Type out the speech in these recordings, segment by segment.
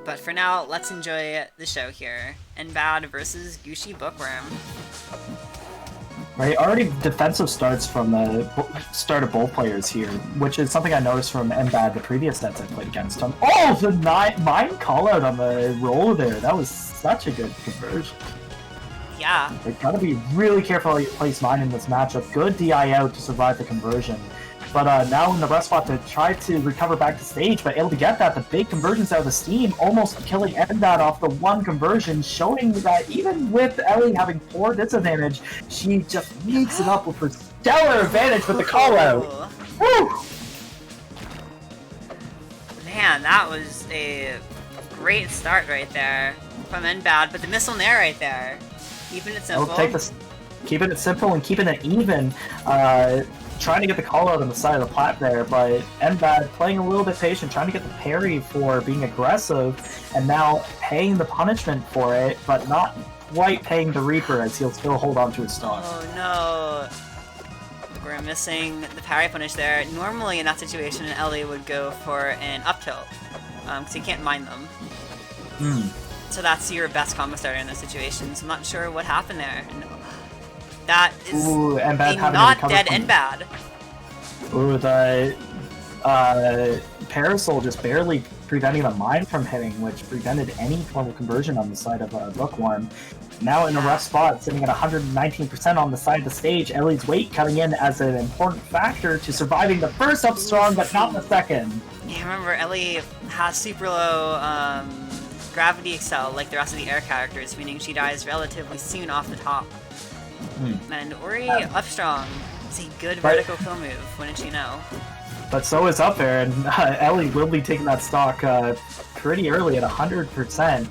But for now, let's enjoy the show here. Bad versus Gooshi Bookworm. Right, already defensive starts from the start of both players here, which is something I noticed from Mbad the previous sets I played against him. Oh, the mine call out on the roll there. That was such a good conversion. Yeah. Like, gotta be really careful how you place mine in this matchup. Good DI out to survive the conversion. But now in the rest spot to try to recover back to stage, but able to get that, the big conversions out of the steam, almost killing Mbad off the one conversion, showing that even with Ellie having poor disadvantage, she just meets it up with her stellar advantage with the call out. Woo! Man, that was a great start right there from Mbad, but the missile nair right there. Keeping it simple. Keeping it simple and keeping it even. Trying to get the call out on the side of the plat there, but Mbad playing a little bit patient, trying to get the parry for being aggressive, and now paying the punishment for it, but not quite paying the Reaper as he'll still hold on to his stock. Oh no! We're missing the parry punish there. Normally in that situation, Ellie would go for an up tilt, because you can't mind them. So that's your best combo starter in those situations. I'm not sure what happened there. That is a not dead Mbad. Ooh, the Parasol just barely preventing the mine from hitting, which prevented any form of conversion on the side of Bookworm. Now in a rough spot, sitting at 119% on the side of the stage, Ellie's weight coming in as an important factor to surviving the first up strong, but not the second. Yeah, remember, Ellie has super low gravity excel like the rest of the air characters, meaning she dies relatively soon off the top. And Ori up strong is a good vertical kill move, wouldn't you know? But so is up air, and Ellie will be taking that stock pretty early at 100%.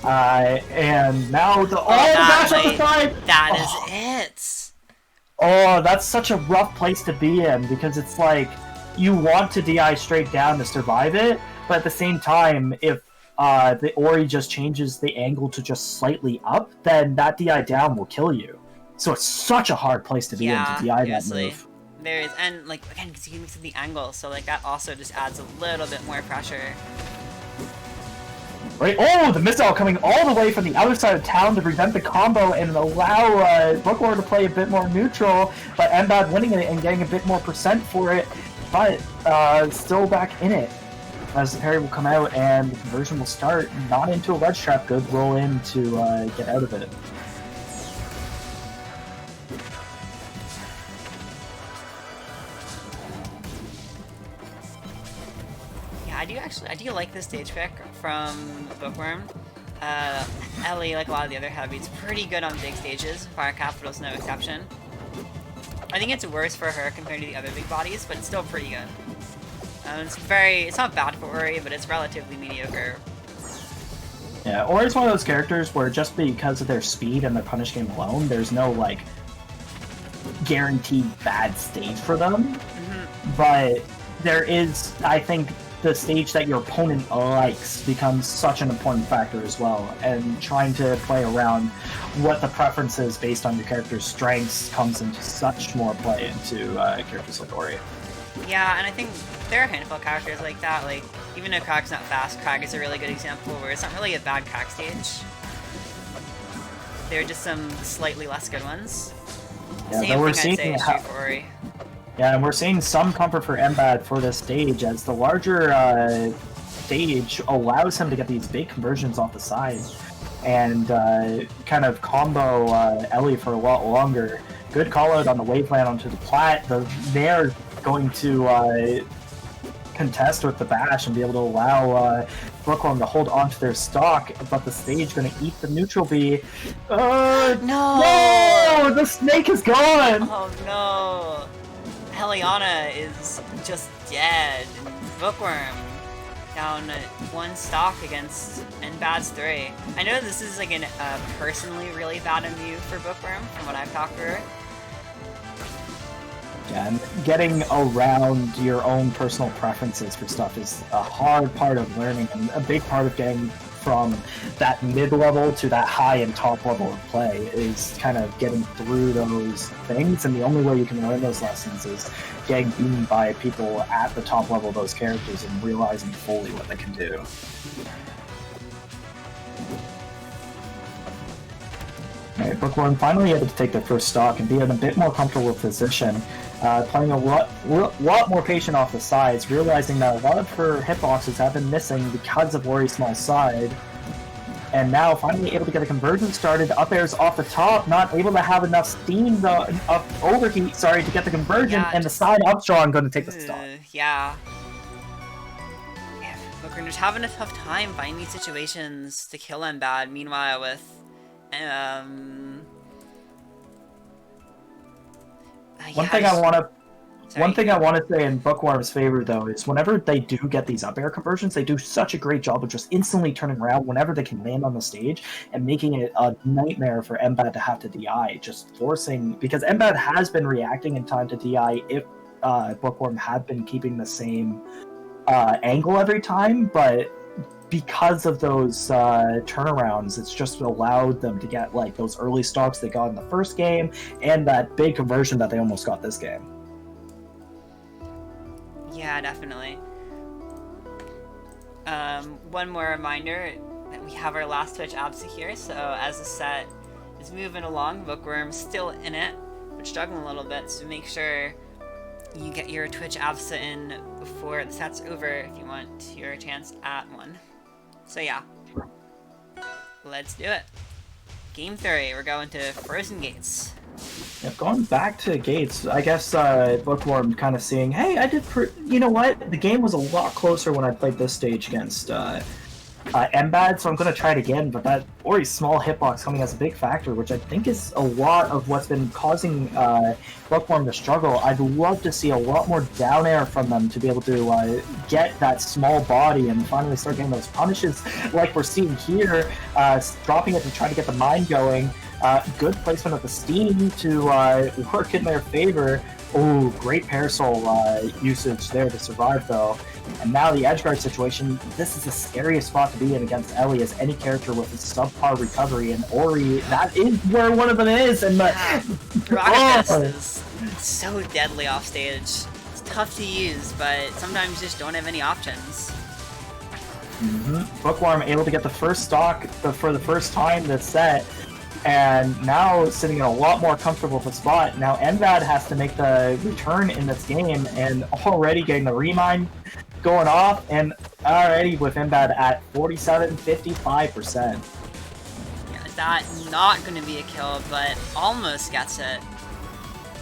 And now the dash on the side! That is it! Oh, that's such a rough place to be in, because it's like, you want to DI straight down to survive it, but at the same time, if the Ori just changes the angle to just slightly up, then that DI down will kill you. So it's such a hard place to be in to DI that move. There is, and like again, because you can mix the angle, so like that also just adds a little bit more pressure. Right. Oh, the missile coming all the way from the other side of town to prevent the combo and allow Bookworm to play a bit more neutral, but Mbad winning it and getting a bit more percent for it, but still back in it. As the parry will come out and the conversion will start, not into a ledge trap. Good roll in to get out of it. I do like this stage pick from Bookworm. Ellie, like a lot of the other heavies, pretty good on big stages. Fire Capital's no exception. I think it's worse for her compared to the other big bodies, but it's still pretty good. It's not bad for Ori, but it's relatively mediocre. Yeah, Ori's one of those characters where just because of their speed and their punish game alone, there's no, like, guaranteed bad stage for them. But there is, I think, the stage that your opponent likes becomes such an important factor as well, and trying to play around what the preference is based on your character's strengths comes into such more play into characters like Ori. Yeah, and I think there are a handful of characters like that, like, even though Crag's not fast, Crag is a really good example where it's not really a bad Crag stage. There are just some slightly less good ones. Yeah, Same thing I'd say is true for Ori. Yeah, and we're seeing some comfort for Mbad for this stage, as the larger stage allows him to get these big conversions off the side and kind of combo Ellie for a lot longer. Good call out on the waveland onto the plat. They're going to contest with the bash and be able to allow Bookworm to hold onto their stock, but the stage going to eat the neutral B. No! No! The snake is gone! Oh no! Elliana is just dead. Bookworm down one stock against Mbad's 3. I know this is like a personally really bad MU for Bookworm from what I've talked to her. Yeah, and getting around your own personal preferences for stuff is a hard part of learning, and a big part of getting from that mid-level to that high and top level of play is kind of getting through those things, and the only way you can learn those lessons is getting beaten by people at the top level of those characters and realizing fully what they can do. Bookworm finally able to take their first stock and be in a bit more comfortable position, playing a lot more patient off the sides, realizing that a lot of her hitboxes have been missing because of Ori's small side. And now finally able to get a conversion started. Up airs off the top, not able to have enough steam, overheat, sorry, to get the conversion, and the side up strong going to take the stock. Yeah. Bookworm just having a tough time finding these situations to kill him bad. Meanwhile, with One thing I want to say in Bookworm's favor, though, is whenever they do get these up air conversions, they do such a great job of just instantly turning around whenever they can land on the stage and making it a nightmare for Mbad to have to DI, just forcing, because Mbad has been reacting in time to DI if Bookworm had been keeping the same angle every time, but because of those turnarounds, it's just allowed them to get like those early stocks they got in the first game and that big conversion that they almost got this game. Yeah, definitely. One more reminder that we have our last Twitch absa here, so as the set is moving along, Bookworm's still in it, but struggling a little bit, so make sure you get your Twitch absa in before the set's over if you want your chance at one. So yeah, let's do it. Game 3, we're going to Frozen Gates. Yeah, going back to Gates, I guess Bookworm kind of seeing, hey, you know what? The game was a lot closer when I played this stage against Mbad, so I'm going to try it again, but that Ori's small hitbox coming as a big factor, which I think is a lot of what's been causing Bookworm to struggle. I'd love to see a lot more down air from them to be able to get that small body and finally start getting those punishes like we're seeing here, dropping it to try to get the mine going. Good placement of the steam to work in their favor. Oh, great parasol usage there to survive, though. And now the edgeguard situation, this is the scariest spot to be in against Ellie as any character with a subpar recovery, and Ori, that is where one of them is, and Rocket Fist is so deadly off stage. It's tough to use, but sometimes you just don't have any options. Bookworm able to get the first stock for the first time this set, and now sitting in a lot more comfortable of a spot. Now Mbad has to make the return in this game, and already getting the remine going off, and already with Mbad at 47-55%. Yeah, that not going to be a kill, but almost gets it.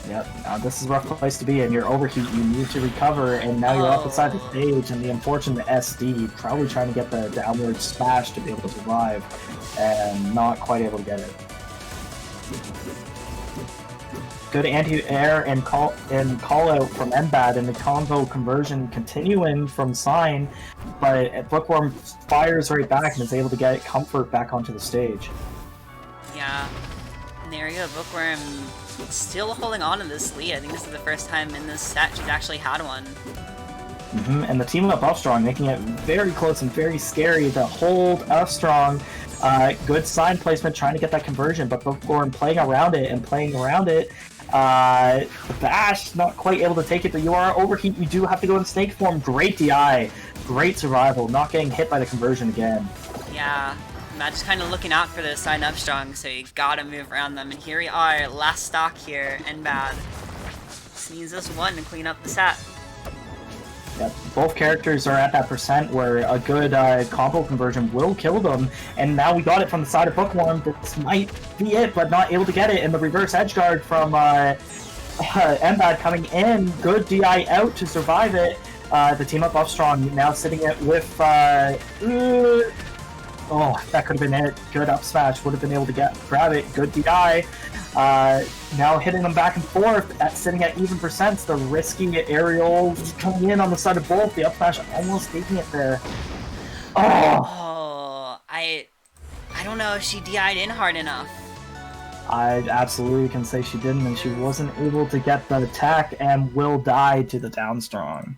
Yep, now this is a rough place to be in. Your overheat, you need to recover, and now you're up beside the stage, and the unfortunate SD probably trying to get the downward smash to be able to survive, and not quite able to get it. Good anti-air and call out from Mbad, and the combo conversion continuing from Sign, but Bookworm fires right back and is able to get Comfort back onto the stage. Yeah, and there you go, Bookworm still holding on to this lead. I think this is the first time in this set she's actually had one. And the team up Upstrong, making it very close and very scary to hold Upstrong. Good sign placement, trying to get that conversion, but Bookworm playing around it. The bash, not quite able to take it, but you are overheat. You do have to go in snake form. Great DI, great survival, not getting hit by the conversion again. Yeah, Matt just kind of looking out for the side up strong, so you gotta move around them. And here we are, last stock here, Mbad. Just needs this one to clean up the set. Yep, both characters are at that percent where a good combo conversion will kill them, and now we got it from the side of Bookworm. This might be it, but not able to get it, and the reverse edge guard from Mbad coming in. Good DI out to survive it. The team up Upstrong now sitting it with oh, that could have been it. Good up smash, would have been able to grab it. Good DI. Now hitting them back and forth, sitting at even percents. The risky aerial coming in on the side of both. The up smash almost taking it there. Oh, I don't know if she DI'd in hard enough. I absolutely can say she didn't, and she wasn't able to get the attack and will die to the down strong.